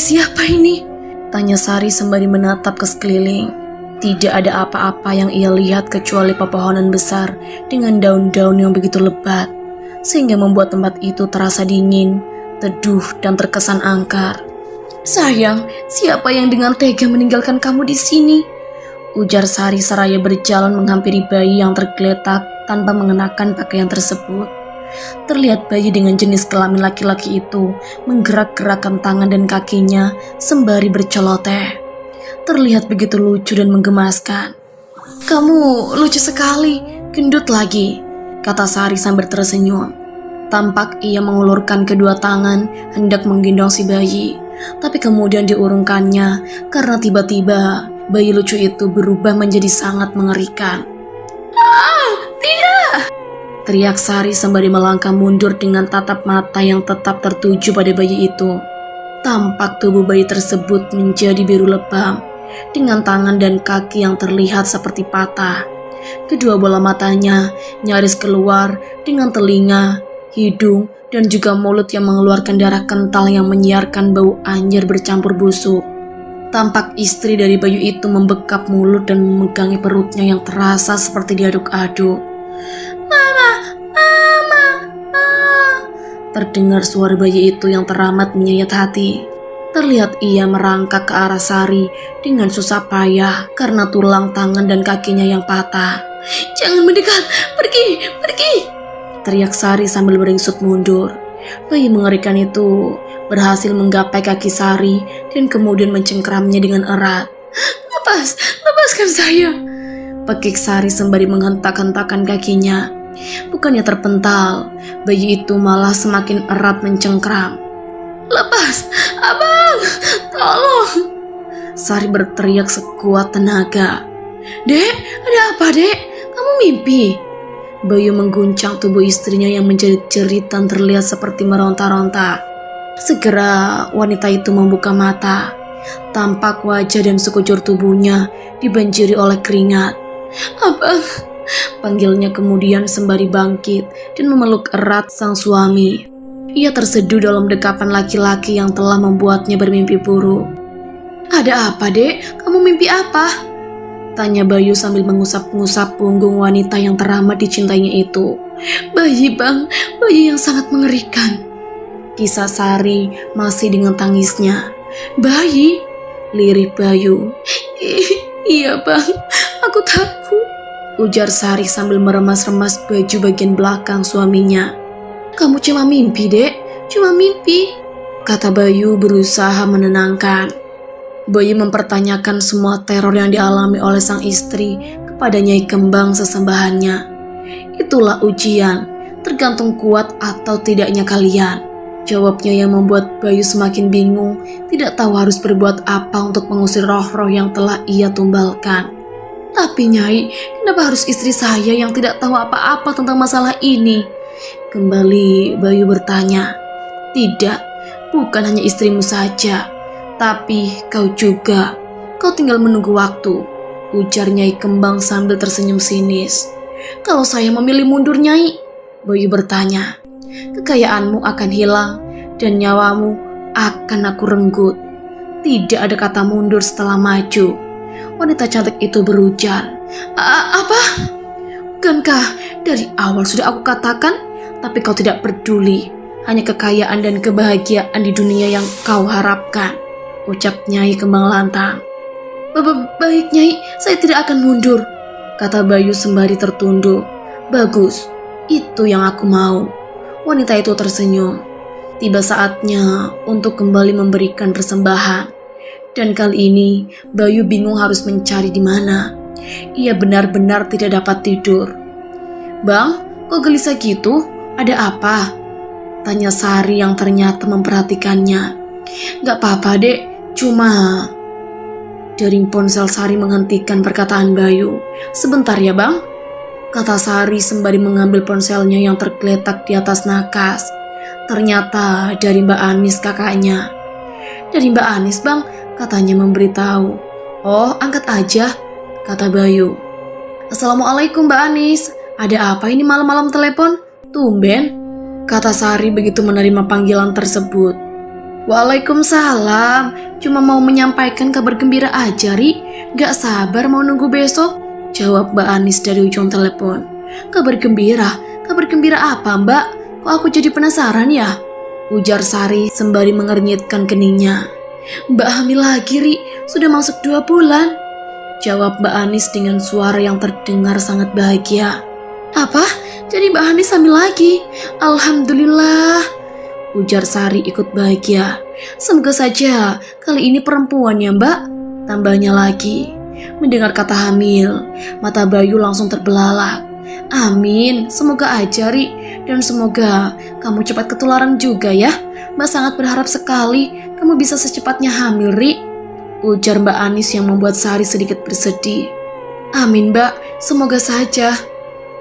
siapa ini? Tanya Sari sembari menatap ke sekeliling. Tidak ada apa-apa yang ia lihat kecuali pepohonan besar dengan daun-daun yang begitu lebat, sehingga membuat tempat itu terasa dingin, teduh, dan terkesan angker. Sayang, siapa yang dengan tega meninggalkan kamu di sini? Ujar Sari seraya berjalan menghampiri bayi yang tergeletak tanpa mengenakan pakaian tersebut. Terlihat bayi dengan jenis kelamin laki-laki itu menggerak-gerakkan tangan dan kakinya sembari berceloteh. Terlihat begitu lucu dan menggemaskan. Kamu lucu sekali, gendut lagi, kata Sari sambil tersenyum. Tampak ia mengulurkan kedua tangan hendak menggendong si bayi, tapi kemudian diurungkannya karena tiba-tiba bayi lucu itu berubah menjadi sangat mengerikan. Ah, tidak! Teriak Sari sembari melangkah mundur dengan tatap mata yang tetap tertuju pada bayi itu. Tampak tubuh bayi tersebut menjadi biru lebam, dengan tangan dan kaki yang terlihat seperti patah. Kedua bola matanya nyaris keluar dengan telinga, hidung, dan juga mulut yang mengeluarkan darah kental yang menyiarkan bau anjir bercampur busuk. Tampak istri dari bayi itu membekap mulut dan memegangi perutnya yang terasa seperti diaduk-aduk. Mama, mama, terdengar suara bayi itu yang teramat menyayat hati. Terlihat ia merangkak ke arah Sari dengan susah payah karena tulang tangan dan kakinya yang patah. Jangan mendekat, pergi, teriak Sari sambil beringsut mundur. Bayi mengerikan itu berhasil menggapai kaki Sari dan kemudian mencengkeramnya dengan erat. Lepaskan saya, pekik Sari sembari menghentak-hentakan kakinya. Bukannya terpental, bayi itu malah semakin erat mencengkram. Lepas, abang, tolong, Sari berteriak sekuat tenaga. Dek, ada apa dek? Kamu mimpi? Bayu mengguncang tubuh istrinya yang menjerit-jerit dan terlihat seperti meronta-ronta. Segera wanita itu membuka mata. Tampak wajah dan sekujur tubuhnya dibanjiri oleh keringat. Abang, panggilnya kemudian sembari bangkit dan memeluk erat sang suami. Ia terseduh dalam dekapan laki-laki yang telah membuatnya bermimpi buruk. Ada apa dek? Kamu mimpi apa? Tanya Bayu sambil mengusap-ngusap punggung wanita yang teramat dicintainya itu. Bayi bang, bayi yang sangat mengerikan. Kisah Sari masih dengan tangisnya. Bayi? Lirih Bayu. Iya bang, aku takut, ujar Sari sambil meremas-remas baju bagian belakang suaminya. Kamu cuma mimpi dek, cuma mimpi, kata Bayu berusaha menenangkan. Bayu mempertanyakan semua teror yang dialami oleh sang istri kepada Nyai Kembang sesembahannya. Itulah ujian, tergantung kuat atau tidaknya kalian. Jawabnya yang membuat Bayu semakin bingung, tidak tahu harus berbuat apa untuk mengusir roh-roh yang telah ia tumbalkan. Tapi Nyai, kenapa harus istri saya yang tidak tahu apa-apa tentang masalah ini? Kembali Bayu bertanya. Tidak, bukan hanya istrimu saja, tapi kau juga. Kau tinggal menunggu waktu, ujar Nyai Kembang sambil tersenyum sinis. Kalau saya memilih mundur Nyai, Bayu bertanya, kekayaanmu akan hilang dan nyawamu akan aku renggut. Tidak ada kata mundur setelah maju. Wanita cantik itu berujar. Apa? Bukankah dari awal sudah aku katakan? Tapi kau tidak peduli. Hanya kekayaan dan kebahagiaan di dunia yang kau harapkan, ucap Nyai Kembang lantang. Baik Nyai, saya tidak akan mundur, kata Bayu sembari tertunduk. Bagus, itu yang aku mau. Wanita itu tersenyum. Tiba saatnya untuk kembali memberikan persembahan. Dan kali ini Bayu bingung harus mencari di mana. Ia benar-benar tidak dapat tidur. Bang, kok gelisah gitu? Ada apa? Tanya Sari yang ternyata memperhatikannya. Gak apa-apa dek, cuma... Jaring ponsel Sari menghentikan perkataan Bayu. Sebentar ya bang, kata Sari sembari mengambil ponselnya yang tergeletak di atas nakas. Ternyata dari Mbak Anis kakaknya. Dari Mbak Anis bang, katanya memberitahu. Oh angkat aja, kata Bayu. Assalamualaikum Mbak Anis, ada apa ini malam-malam telepon? Tumben, kata Sari begitu menerima panggilan tersebut. Waalaikumsalam. Cuma mau menyampaikan kabar gembira aja, Ri. Gak sabar mau nunggu besok, jawab Mbak Anis dari ujung telepon. Kabar gembira? Kabar gembira apa, Mbak? Kok aku jadi penasaran ya? Ujar Sari sembari mengernyitkan keningnya. Mbak hamil lagi, Ri. Sudah masuk 2 bulan. Jawab Mbak Anis dengan suara yang terdengar sangat bahagia. Apa? Jadi Mbak Anis hamil lagi? Alhamdulillah. Ujar Sari ikut bahagia. Semoga saja kali ini perempuan ya, Mbak. Tambahnya lagi. Mendengar kata hamil, mata Bayu langsung terbelalak. Amin, semoga aja, Ri. Dan semoga kamu cepat ketularan juga ya. Mbak sangat berharap sekali kamu bisa secepatnya hamil, Ri. Ujar Mbak Anis yang membuat Sari sedikit bersedih. Amin, Mbak, semoga saja,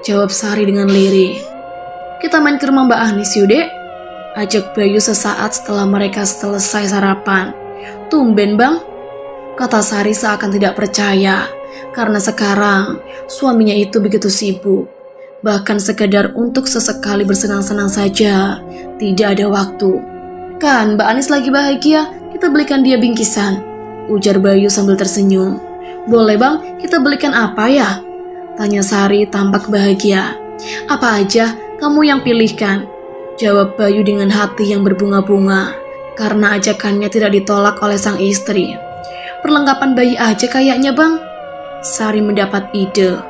jawab Sari dengan lirih. Kita main ke rumah Mbak Anis yuk, Dek. Ajak Bayu sesaat setelah mereka selesai sarapan. Tumben, Bang, kata Sari seakan tidak percaya. Karena sekarang suaminya itu begitu sibuk. Bahkan sekedar untuk sesekali bersenang-senang saja tidak ada waktu. Kan Mbak Anis lagi bahagia, kita belikan dia bingkisan, ujar Bayu sambil tersenyum. Boleh, Bang, kita belikan apa ya? Tanya Sari tampak bahagia. Apa aja, kamu yang pilihkan, jawab Bayu dengan hati yang berbunga-bunga. Karena ajakannya tidak ditolak oleh sang istri. Perlengkapan bayi aja kayaknya, Bang. Sari mendapat ide.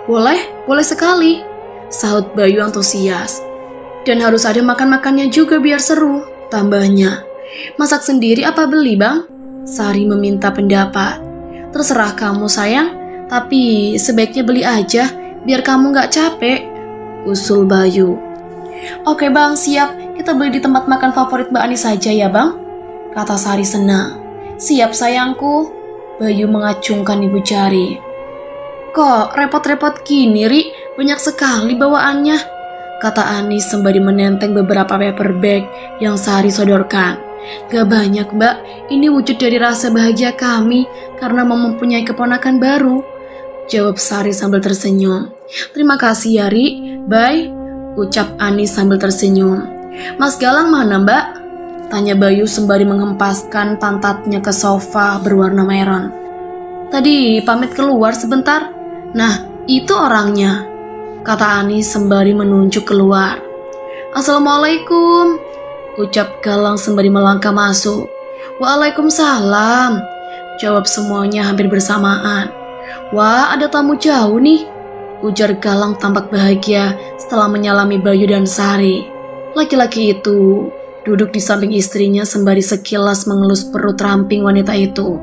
Boleh sekali, sahut Bayu antusias. Dan harus ada makan-makannya juga biar seru, tambahnya. Masak sendiri apa beli, Bang? Sari meminta pendapat. Terserah kamu, sayang, tapi sebaiknya beli aja biar kamu gak capek, usul Bayu. Oke, Bang, siap. Kita beli di tempat makan favorit Mbak Anis saja ya, Bang, kata Sari senang. Siap, sayangku, Bayu mengacungkan ibu jari. Kok repot-repot gini, Ri? Banyak sekali bawaannya, kata Anis sembari menenteng beberapa paper bag yang Sari sodorkan. Gak banyak, Mbak. Ini wujud dari rasa bahagia kami karena mempunyai keponakan baru, jawab Sari sambil tersenyum. Terima kasih ya, Ri. Bye, ucap Anis sambil tersenyum. Mas Galang mana, Mbak? Tanya Bayu sembari menghempaskan pantatnya ke sofa berwarna merah. Tadi pamit keluar sebentar. Nah, itu orangnya, kata Anis sembari menunjuk keluar. Assalamualaikum, ucap Galang sembari melangkah masuk. Waalaikumsalam, jawab semuanya hampir bersamaan. Wah, ada tamu jauh nih, ujar Galang tampak bahagia setelah menyalami Bayu dan Sari. Laki-laki itu duduk di samping istrinya sembari sekilas mengelus perut ramping wanita itu.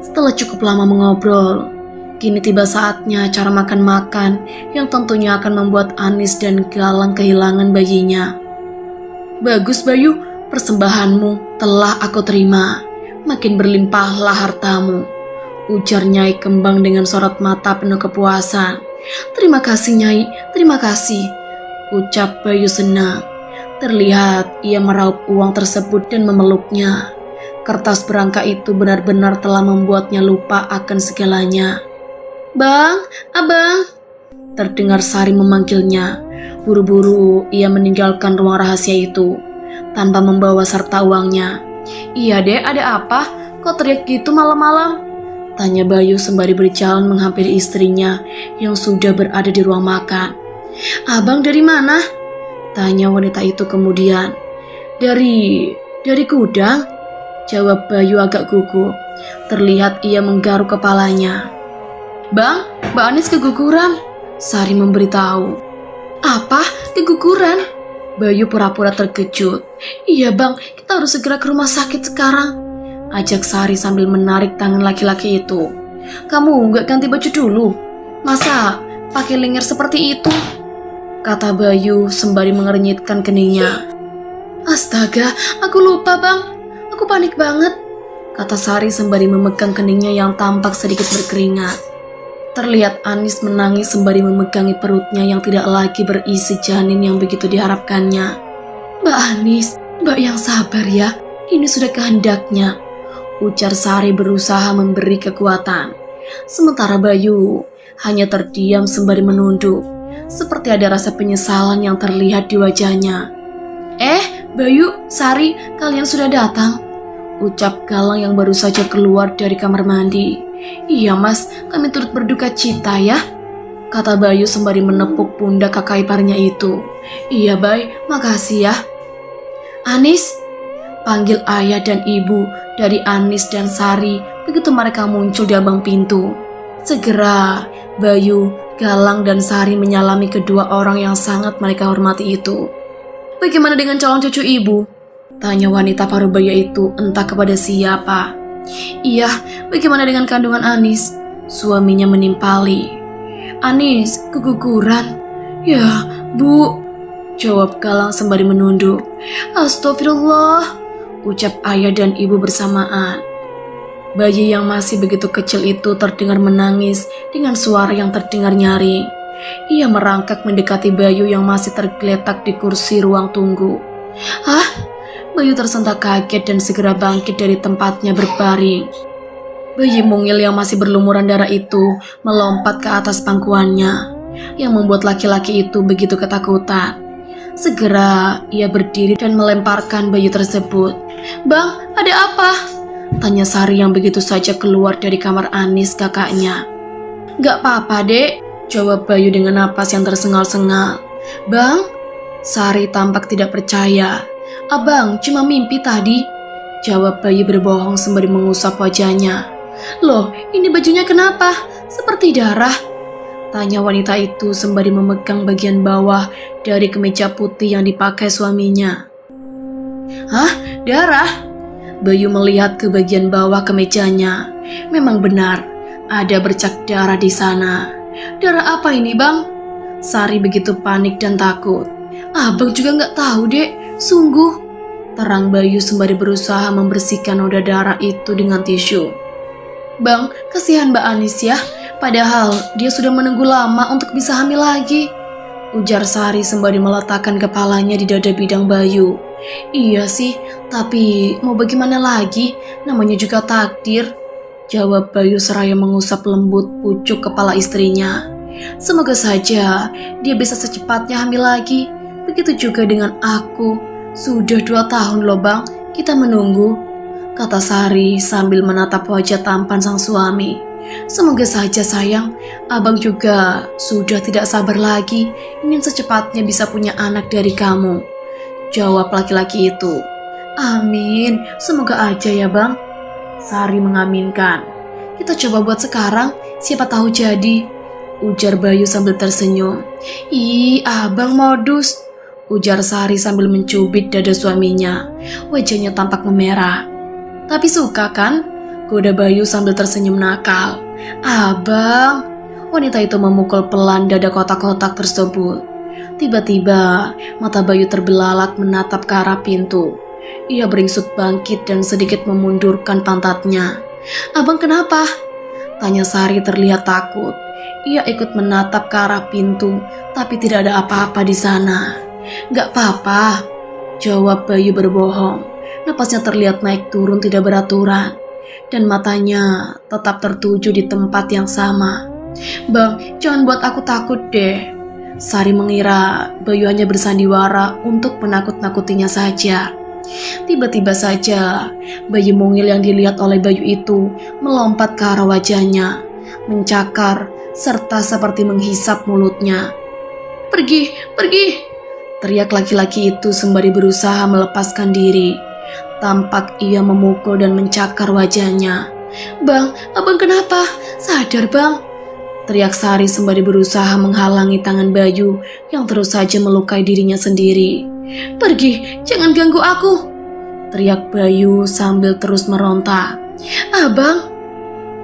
Setelah cukup lama mengobrol, kini tiba saatnya acara makan-makan yang tentunya akan membuat Anis dan Galang kehilangan bayinya. Bagus, Bayu, persembahanmu telah aku terima. Makin berlimpahlah hartamu, ujar Nyai Kembang dengan sorot mata penuh kepuasan. Terima kasih, Nyai, terima kasih, ucap Bayu senang. Terlihat ia meraup uang tersebut dan memeluknya. Kertas berangka itu benar-benar telah membuatnya lupa akan segalanya. Bang, abang, terdengar Sari memanggilnya. Buru-buru ia meninggalkan ruang rahasia itu tanpa membawa serta uangnya. Iya, Dek, ada apa? Kok teriak gitu malam-malam? Tanya Bayu sembari berjalan menghampiri istrinya yang sudah berada di ruang makan. Abang dari mana? Tanya wanita itu kemudian. Dari gudang, jawab Bayu agak gugup. Terlihat ia menggaruk kepalanya. Bang, Mbak Anis keguguran, Sari memberitahu. Apa? Keguguran? Bayu pura-pura terkejut. Iya, Bang, kita harus segera ke rumah sakit sekarang, ajak Sari sambil menarik tangan laki-laki itu. Kamu nggak ganti baju dulu? Masa pakai lengger seperti itu? Kata Bayu sembari mengernyitkan keningnya. Astaga, aku lupa, Bang. Aku panik banget, kata Sari sembari memegang keningnya yang tampak sedikit berkeringat. Terlihat Anis menangis sembari memegangi perutnya yang tidak lagi berisi janin yang begitu diharapkannya. Mbak Anis, Mbak yang sabar ya. Ini sudah kehendaknya, ujar Sari berusaha memberi kekuatan. Sementara Bayu hanya terdiam sembari menunduk. Seperti ada rasa penyesalan yang terlihat di wajahnya. Bayu, Sari, kalian sudah datang? Ucap Galang yang baru saja keluar dari kamar mandi. Iya mas, kami turut berduka cita ya, kata Bayu sembari menepuk pundak kakak iparnya itu. Iya Bay, makasih ya. Anis, panggil ayah dan ibu dari Anis dan Sari begitu mereka muncul di ambang pintu. Segera Bayu, Galang dan Sari menyalami kedua orang yang sangat mereka hormati itu. Bagaimana dengan calon cucu ibu? Tanya wanita paruh baya itu entah kepada siapa. Iya, bagaimana dengan kandungan Anis? Suaminya menimpali. Anis, keguguran. Ya, Bu, jawab Galang sembari menunduk. Astagfirullah, ucap ayah dan ibu bersamaan. Bayi yang masih begitu kecil itu terdengar menangis dengan suara yang terdengar nyaring. Ia merangkak mendekati Bayu yang masih tergeletak di kursi ruang tunggu. Hah? Bayu tersentak kaget dan segera bangkit dari tempatnya berbaring. Bayi mungil yang masih berlumuran darah itu melompat ke atas pangkuannya, yang membuat laki-laki itu begitu ketakutan. Segera ia berdiri dan melemparkan bayi tersebut. Bang, ada apa? Tanya Sari yang begitu saja keluar dari kamar Anis kakaknya. Gak apa-apa dek, jawab Bayu dengan napas yang tersengal-sengal. Bang? Sari tampak tidak percaya. Abang, cuma mimpi tadi, jawab Bayu berbohong sembari mengusap wajahnya. Loh, ini bajunya kenapa? Seperti darah, tanya wanita itu sembari memegang bagian bawah dari kemeja putih yang dipakai suaminya. Hah? Darah? Bayu melihat ke bagian bawah kemejanya. Memang benar, ada bercak darah di sana. Darah apa ini bang? Sari begitu panik dan takut. Abang juga gak tahu dek, sungguh, terang Bayu sembari berusaha membersihkan noda darah itu dengan tisu. Bang, kasihan Mbak Anis ya, padahal dia sudah menunggu lama untuk bisa hamil lagi, ujar Sari sembari meletakkan kepalanya di dada bidang Bayu. Iya sih, tapi mau bagaimana lagi, namanya juga takdir, jawab Bayu seraya mengusap lembut pucuk kepala istrinya. Semoga saja dia bisa secepatnya hamil lagi. Begitu juga dengan aku. Sudah 2 tahun loh bang, kita menunggu, kata Sari sambil menatap wajah tampan sang suami. Semoga saja sayang, abang juga sudah tidak sabar lagi ingin secepatnya bisa punya anak dari kamu, jawab laki-laki itu. Amin, semoga aja ya bang, Sari mengaminkan. Kita coba buat sekarang, siapa tahu jadi, ujar Bayu sambil tersenyum. Ih, abang modus, ujar Sari sambil mencubit dada suaminya. Wajahnya tampak memerah. Tapi suka kan? Goda Bayu sambil tersenyum nakal. Abang, wanita itu memukul pelan dada kotak-kotak tersebut. Tiba-tiba mata Bayu terbelalak menatap ke arah pintu. Ia beringsut bangkit dan sedikit memundurkan pantatnya. Abang kenapa? Tanya Sari terlihat takut. Ia ikut menatap ke arah pintu, tapi tidak ada apa-apa di sana. Gak apa-apa, jawab Bayu berbohong. Napasnya terlihat naik turun tidak beraturan, dan matanya tetap tertuju di tempat yang sama. Bang, jangan buat aku takut deh. Sari mengira Bayu hanya bersandiwara untuk menakut-nakutinya saja. Tiba-tiba saja, bayi mungil yang dilihat oleh Bayu itu melompat ke arah wajahnya, mencakar, serta seperti menghisap mulutnya. Pergi, pergi! Teriak laki-laki itu sembari berusaha melepaskan diri. Tampak ia memukul dan mencakar wajahnya. Bang, abang kenapa? Sadar bang! Teriak Sari sembari berusaha menghalangi tangan Bayu yang terus saja melukai dirinya sendiri. Pergi, jangan ganggu aku! Teriak Bayu sambil terus meronta. Abang!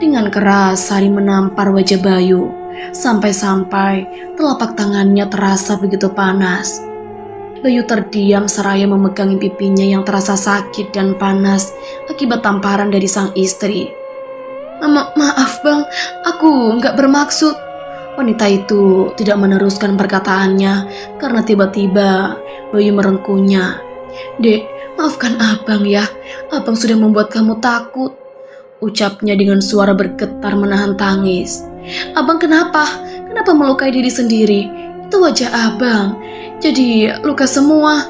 Dengan keras Sari menampar wajah Bayu, sampai-sampai telapak tangannya terasa begitu panas. Bayu terdiam seraya memegangi pipinya yang terasa sakit dan panas akibat tamparan dari sang istri. Maaf bang, aku nggak bermaksud. Wanita itu tidak meneruskan perkataannya karena tiba-tiba Bayu merengkuhnya. Dek, maafkan abang ya, abang sudah membuat kamu takut, ucapnya dengan suara bergetar menahan tangis. Abang kenapa? Kenapa melukai diri sendiri? Itu wajah abang, jadi luka semua.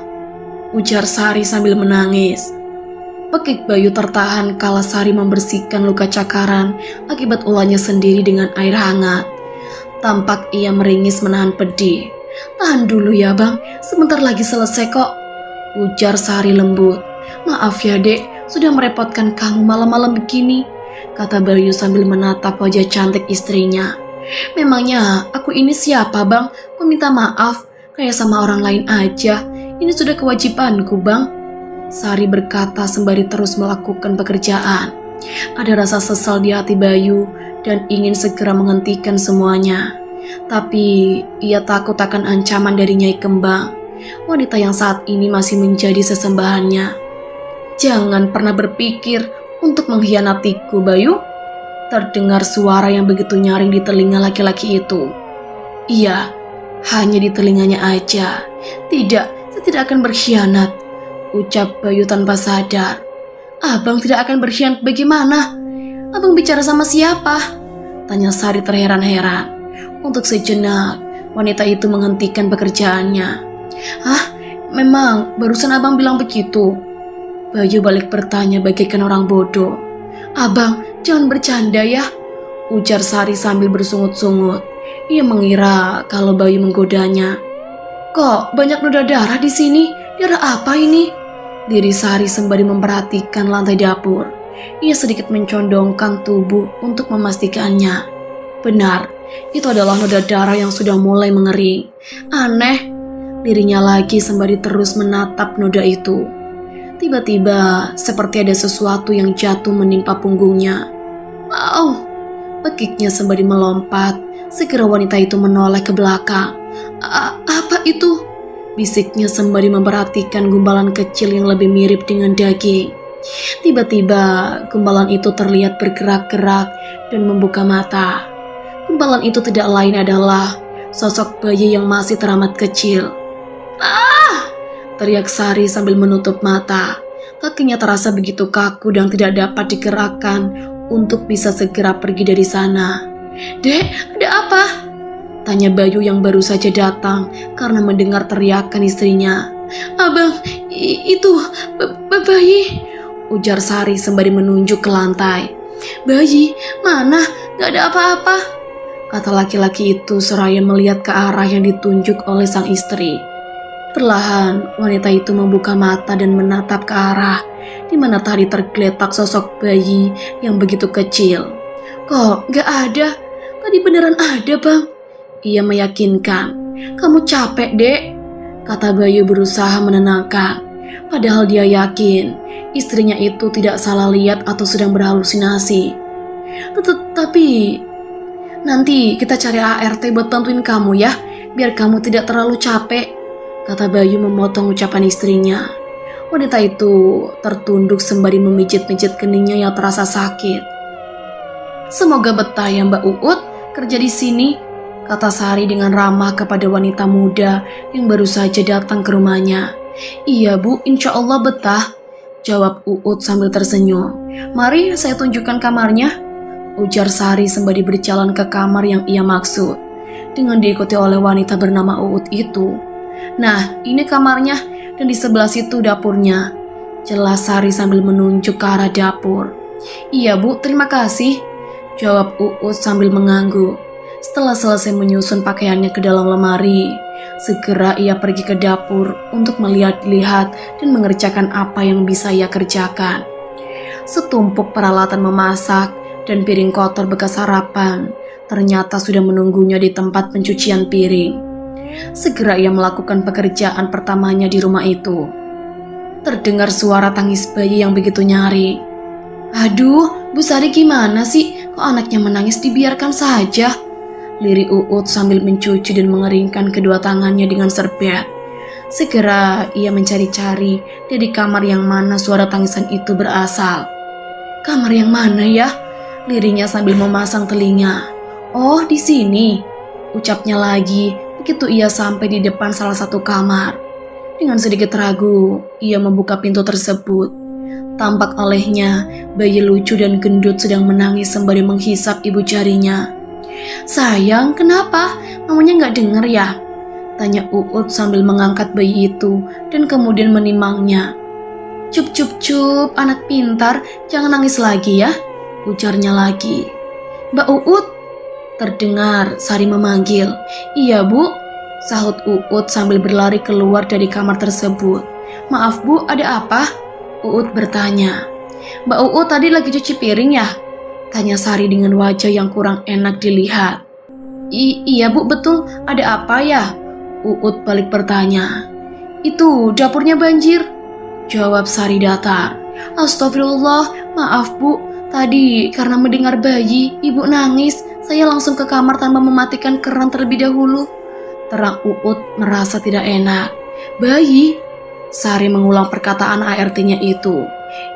ujar Sari sambil menangis. Pekik Bayu tertahan kala Sari membersihkan luka cakaran akibat ulahnya sendiri dengan air hangat. Tampak ia meringis menahan pedih. "Tahan dulu ya bang, sebentar lagi selesai kok," ujar Sari lembut. "Maaf ya dek, sudah merepotkan kamu malam-malam begini," kata Bayu sambil menatap wajah cantik istrinya. "Memangnya aku ini siapa bang? Kok minta maaf? Kayak sama orang lain aja. Ini sudah kewajibanku bang," Sari berkata sembari terus melakukan pekerjaan. Ada rasa sesal di hati Bayu dan ingin segera menghentikan semuanya. Tapi ia takut akan ancaman dari Nyai Kembang, wanita yang saat ini masih menjadi sesembahannya. "Jangan pernah berpikir untuk mengkhianatiku, Bayu," terdengar suara yang begitu nyaring di telinga laki-laki itu. "Iya, hanya di telinganya aja. Tidak, saya tidak akan berkhianat," ucap Bayu tanpa sadar. "Abang tidak akan berkhianat bagaimana? Abang bicara sama siapa?" tanya Sari terheran-heran. Untuk sejenak, wanita itu menghentikan pekerjaannya. "Hah? Memang barusan abang bilang begitu?" Bayu balik bertanya bagaikan orang bodoh. "Abang, jangan bercanda ya," ujar Sari sambil bersungut-sungut. Ia mengira kalau Bayu menggodanya. "Kok banyak noda darah di sini? Darah apa ini?" Diri Sari sembari memperhatikan lantai dapur. Ia sedikit mencondongkan tubuh untuk memastikannya. Benar, itu adalah noda darah yang sudah mulai mengering. Aneh, dirinya lagi sembari terus menatap noda itu. Tiba-tiba seperti ada sesuatu yang jatuh menimpa punggungnya. "Au!" pekiknya sembari melompat. Segera wanita itu menoleh ke belakang. Apa itu?" bisiknya sembari memperhatikan gumpalan kecil yang lebih mirip dengan daging. Tiba-tiba gumpalan itu terlihat bergerak-gerak dan membuka mata. Gumpalan itu tidak lain adalah sosok bayi yang masih teramat kecil. "Ah!" teriak Sari sambil menutup mata. Kakinya terasa begitu kaku dan tidak dapat digerakkan untuk bisa segera pergi dari sana. "Dek, ada apa?" tanya Bayu yang baru saja datang karena mendengar teriakan istrinya. "Abang, itu bayi," ujar Sari sembari menunjuk ke lantai. "Bayi? Mana? Gak ada apa-apa," kata laki-laki itu seraya melihat ke arah yang ditunjuk oleh sang istri. Perlahan, wanita itu membuka mata dan menatap ke arah di mana tadi tergeletak sosok bayi yang begitu kecil. "Kok gak ada? Tadi beneran ada, Bang," ia meyakinkan. "Kamu capek, Dek," kata Bayu berusaha menenangkan. Padahal dia yakin istrinya itu tidak salah lihat atau sedang berhalusinasi. Tapi nanti kita cari ART buat bantuin kamu ya, biar kamu tidak terlalu capek," kata Bayu memotong ucapan istrinya. Wanita itu tertunduk sembari memijit-mijit keningnya yang terasa sakit. "Semoga betah ya Mbak Uut kerja di sini," kata Sari dengan ramah kepada wanita muda yang baru saja datang ke rumahnya. "Iya Bu, insya Allah betah," jawab Uut sambil tersenyum. "Mari saya tunjukkan kamarnya," ujar Sari sembari berjalan ke kamar yang ia maksud. Dengan diikuti oleh wanita bernama Uut itu. "Nah, ini kamarnya dan di sebelah situ dapurnya," jelas Sari sambil menunjuk ke arah dapur. "Iya Bu, terima kasih," jawab Uut sambil mengangguk. Setelah selesai menyusun pakaiannya ke dalam lemari, segera ia pergi ke dapur untuk melihat-lihat dan mengerjakan apa yang bisa ia kerjakan. Setumpuk peralatan memasak dan piring kotor bekas sarapan ternyata sudah menunggunya di tempat pencucian piring. Segera ia melakukan pekerjaan pertamanya di rumah itu. Terdengar suara tangis bayi yang begitu nyaring. "Aduh, Bu Sari gimana sih? Kok anaknya menangis dibiarkan saja?" lirik Uut sambil mencuci dan mengeringkan kedua tangannya dengan serbet. Segera ia mencari-cari dari kamar yang mana suara tangisan itu berasal. "Kamar yang mana ya?" liriknya sambil memasang telinga. "Oh, di sini," ucapnya lagi begitu ia sampai di depan salah satu kamar. Dengan sedikit ragu, ia membuka pintu tersebut. Tampak olehnya bayi lucu dan gendut sedang menangis sembari menghisap ibu jarinya. "Sayang, kenapa? Mamanya gak denger ya?" Tanya Uut sambil mengangkat bayi itu dan kemudian menimangnya. Cup cup cup, anak pintar, jangan nangis lagi ya, ujarnya lagi. Mbak Uut, terdengar Sari memanggil. Iya bu, sahut Uut sambil berlari keluar dari kamar tersebut. Maaf bu, ada apa? Uut bertanya. Mbak Uut tadi lagi cuci piring ya? Tanya Sari dengan wajah yang kurang enak dilihat. Iya bu, betul, ada apa ya? Uut balik bertanya. Itu dapurnya banjir, jawab Sari datar. Astagfirullah, maaf bu, tadi karena mendengar bayi ibu nangis, saya langsung ke kamar tanpa mematikan keran terlebih dahulu. Terang Uut merasa tidak enak. Bayi? Sari mengulang perkataan ART-nya itu.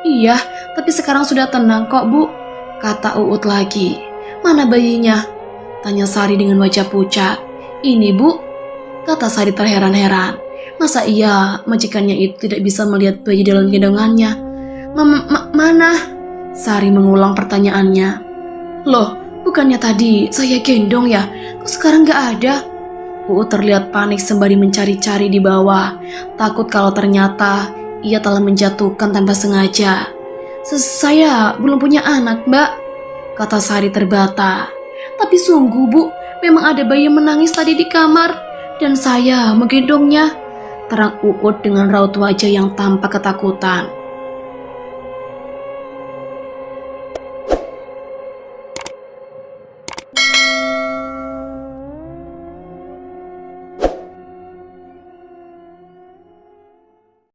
Iya, tapi sekarang sudah tenang kok bu, kata Uut lagi. Mana bayinya? Tanya Sari dengan wajah pucat. Ini bu, kata Sari terheran-heran. Masa iya majikannya itu tidak bisa melihat bayi dalam gendongannya? Mana? Sari mengulang pertanyaannya. Loh, bukannya tadi saya gendong ya? Kok sekarang gak ada? Uut terlihat panik sembari mencari-cari di bawah. Takut kalau ternyata ia telah menjatuhkan tanpa sengaja. Saya belum punya anak mbak, kata Sari terbata. Tapi sungguh bu, memang ada bayi yang menangis tadi di kamar dan saya menggendongnya, terang Uut dengan raut wajah yang tampak ketakutan.